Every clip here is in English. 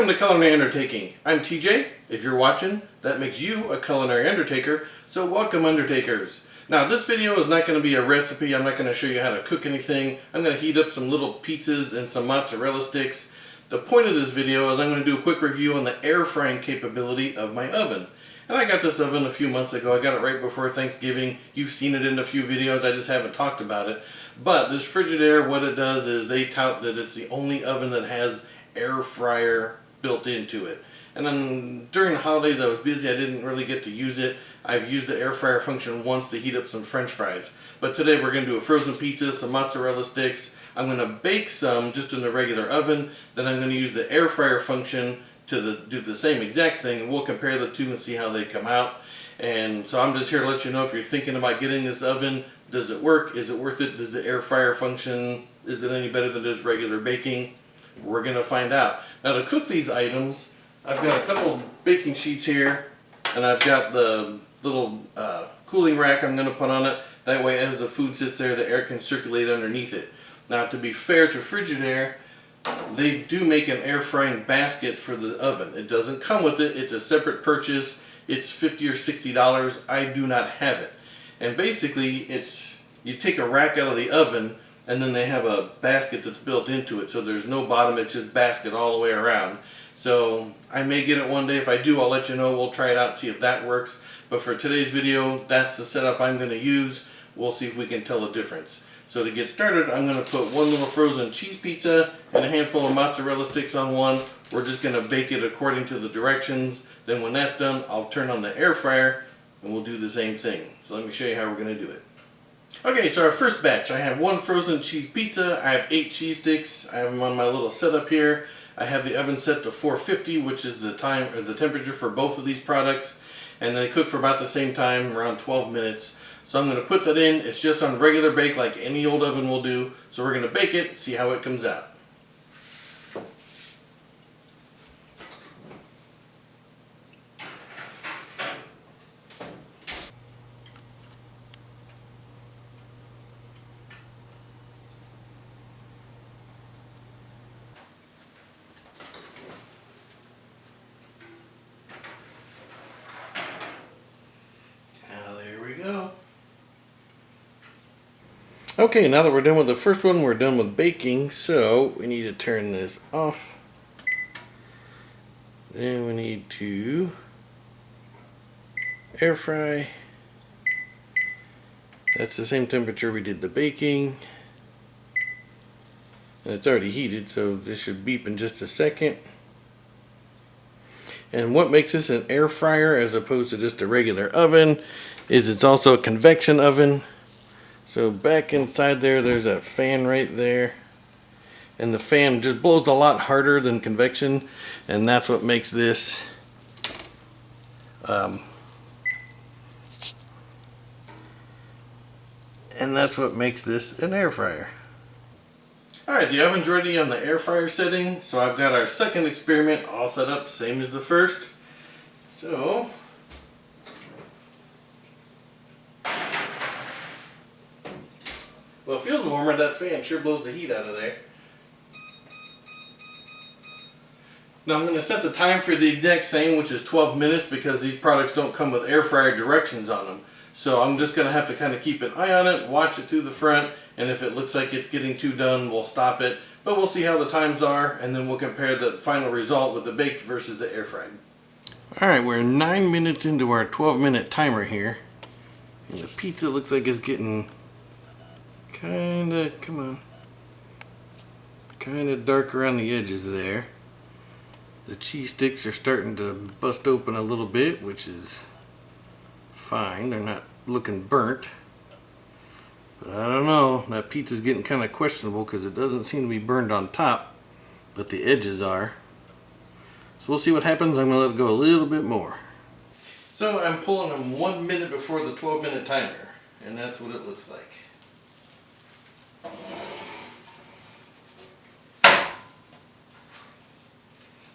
to Culinary Undertaking. I'm TJ. If you're watching, that makes you a culinary undertaker, so welcome undertakers. Now this video is not going to be a recipe. I'm not going to show you how to cook anything. I'm going to heat up some little pizzas and some mozzarella sticks. The point of this video is I'm going to do a quick review on the air frying capability of my oven. And I got this oven a few months ago. I got it right before Thanksgiving. You've seen it in a few videos. I just haven't talked about it. But this Frigidaire, what it does is they tout that it's the only oven that has air fryer built into it. And then during the holidays I was busy. I didn't really get to use it. I've used the air fryer function once to heat up some French fries. But today we're going to do a frozen pizza, some mozzarella sticks. I'm going to bake some just in the regular oven. Then I'm going to use the air fryer function to do the same exact thing, and we'll compare the two and see how they come out. And so I'm just here to let you know if you're thinking about getting this oven, does it work? Is it worth it? Does the air fryer function, is it any better than just regular baking? We're going to find out. Now to cook these items, I've got a couple baking sheets here, and I've got the little cooling rack I'm going to put on it. That way as the food sits there, the air can circulate underneath it. Now to be fair to Frigidaire, they do make an air frying basket for the oven. It doesn't come with it. It's a separate purchase. It's $50 or $60. I do not have it. And basically it's, you take a rack out of the oven and then they have a basket that's built into it. So there's no bottom. It's just basket all the way around. So I may get it one day. If I do, I'll let you know. We'll try it out, see if that works. But for today's video, that's the setup I'm going to use. We'll see if we can tell the difference. So to get started, I'm going to put one little frozen cheese pizza and a handful of mozzarella sticks on one. We're just going to bake it according to the directions. Then when that's done, I'll turn on the air fryer and we'll do the same thing. So let me show you how we're going to do it. Okay, so our first batch, I have one frozen cheese pizza. I have 8 cheese sticks. I have them on my little setup here. I have the oven set to 450, which is the time or the temperature for both of these products. And they cook for about the same time, around 12 minutes. So I'm going to put that in. It's just on regular bake like any old oven will do. So we're going to bake it, see how it comes out. Now there we go. Okay, now that we're done with the first one, we're done with baking, so we need to turn this off. Then we need to air fry. That's the same temperature we did the baking. And it's already heated, so this should beep in just a second. And what makes this an air fryer as opposed to just a regular oven is it's also a convection oven. So back inside there, there's a fan right there. And the fan just blows a lot harder than convection. And that's what makes this an air fryer. Alright, the oven's ready on the air fryer setting. So I've got our second experiment all set up, same as the first. So well, it feels warmer. That fan sure blows the heat out of there. Now I'm going to set the time for the exact same, which is 12 minutes, because these products don't come with air fryer directions on them. So I'm just going to have to kind of keep an eye on it, watch it through the front, and if it looks like it's getting too done, we'll stop it. But we'll see how the times are, and then we'll compare the final result with the baked versus the air fried. Alright, we're 9 minutes into our 12-minute timer here. And the pizza looks like it's getting kinda dark around the edges there. The cheese sticks are starting to bust open a little bit, which is fine. They're not looking burnt. But I don't know, that pizza's getting kind of questionable because it doesn't seem to be burned on top, but the edges are. So we'll see what happens. I'm going to let it go a little bit more. So I'm pulling them 1 minute before the 12-minute timer, and that's what it looks like.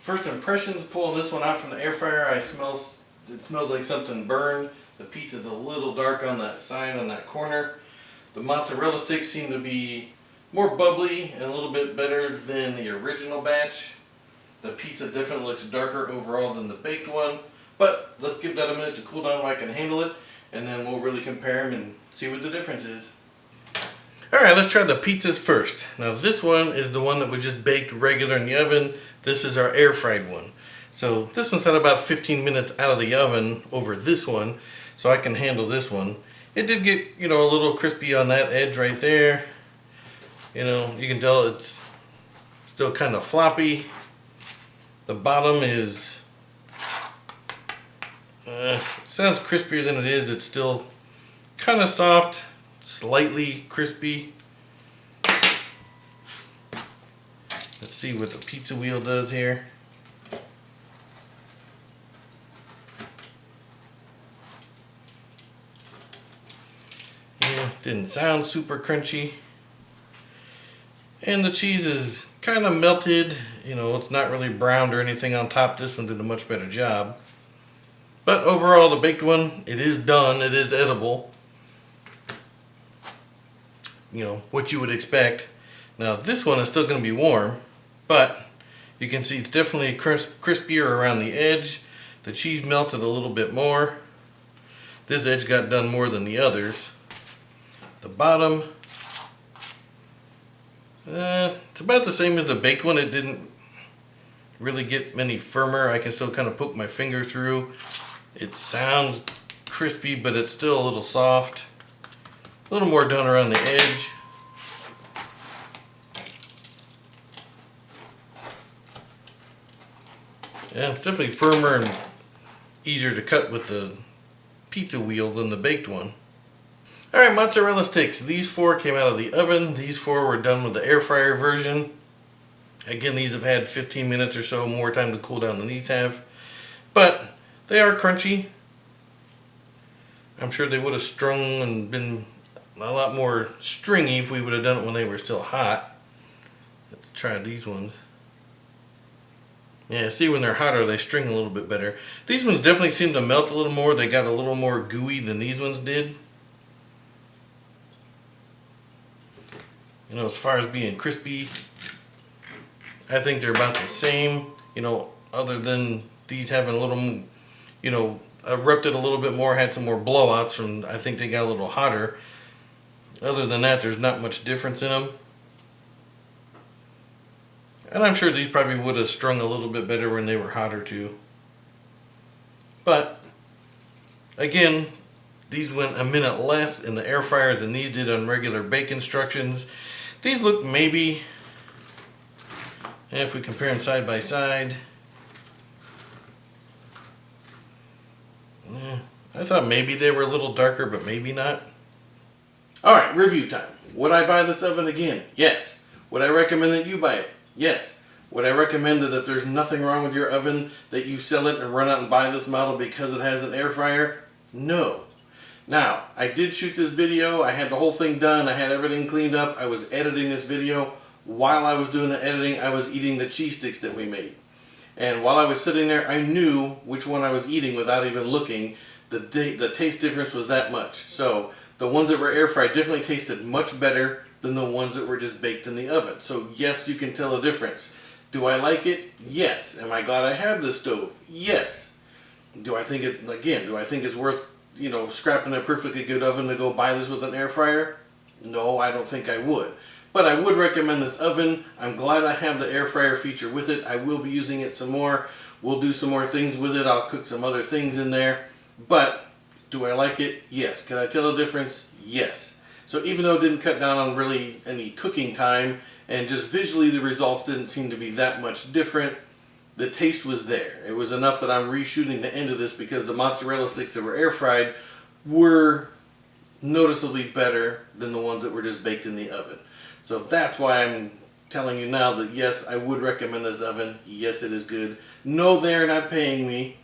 First impressions pulling this one out from the air fryer, it smells like something burned. The pizza's a little dark on that side, on that corner. The mozzarella sticks seem to be more bubbly and a little bit better than the original batch. The pizza definitely looks darker overall than the baked one. But let's give that a minute to cool down so I can handle it. And then we'll really compare them and see what the difference is. Alright, let's try the pizzas first. Now this one is the one that was just baked regular in the oven. This is our air fried one. So this one's had about 15 minutes out of the oven over this one. So I can handle this one. It did get, a little crispy on that edge right there. You can tell it's still kind of floppy. The bottom is, it sounds crispier than it is. It's still kind of soft. Slightly crispy. Let's see what the pizza wheel does here. Yeah, didn't sound super crunchy. And the cheese is kind of melted. It's not really browned or anything on top. This one did a much better job. But overall, the baked one, it is done. It is edible. What you would expect. Now this one is still going to be warm, but you can see it's definitely crispier around the edge. The cheese melted a little bit more. This edge got done more than the others. The bottom, it's about the same as the baked one. It didn't really get any firmer. I can still kind of poke my finger through. It sounds crispy, but it's still a little soft. A little more done around the edge. Yeah, it's definitely firmer and easier to cut with the pizza wheel than the baked one. Alright, mozzarella sticks. These 4 came out of the oven. These 4 were done with the air fryer version. Again, these have had 15 minutes or so more time to cool down than these have. But they are crunchy. I'm sure they would have strung and been a lot more stringy if we would have done it when they were still hot. Let's try these ones. Yeah, see, when they're hotter they string a little bit better. These ones definitely seem to melt a little more. They got a little more gooey than these ones did. As far as being crispy, I think they're about the same. Other than these having a little, erupted a little bit more, had some more blowouts from, I think they got a little hotter. Other than that, there's not much difference in them. And I'm sure these probably would have strung a little bit better when they were hotter too. But, again, these went a minute less in the air fryer than these did on regular bake instructions. These look maybe, if we compare them side by side, I thought maybe they were a little darker, but maybe not. Alright, review time. Would I buy this oven again? Yes. Would I recommend that you buy it? Yes. Would I recommend that if there's nothing wrong with your oven that you sell it and run out and buy this model because it has an air fryer? No. Now, I did shoot this video. I had the whole thing done. I had everything cleaned up. I was editing this video. While I was doing the editing, I was eating the cheese sticks that we made. And while I was sitting there, I knew which one I was eating without even looking. The taste difference was that much. So the ones that were air fried definitely tasted much better than the ones that were just baked in the oven. So yes, you can tell a difference. Do I like it? Yes. Am I glad I have this stove? Yes. Do I think it's worth, scrapping a perfectly good oven to go buy this with an air fryer? No, I don't think I would. But I would recommend this oven. I'm glad I have the air fryer feature with it. I will be using it some more. We'll do some more things with it. I'll cook some other things in there. But do I like it? Yes. Can I tell a difference? Yes. So even though it didn't cut down on really any cooking time, and just visually the results didn't seem to be that much different, the taste was there. It was enough that I'm reshooting the end of this because the mozzarella sticks that were air fried were noticeably better than the ones that were just baked in the oven. So that's why I'm telling you now that yes, I would recommend this oven. Yes, it is good. No, they're not paying me.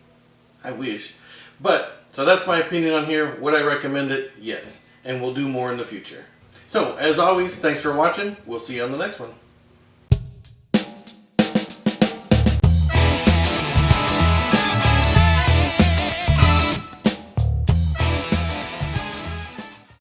I wish. But, so that's my opinion on here. Would I recommend it? Yes. And we'll do more in the future. So, as always, thanks for watching. We'll see you on the next one.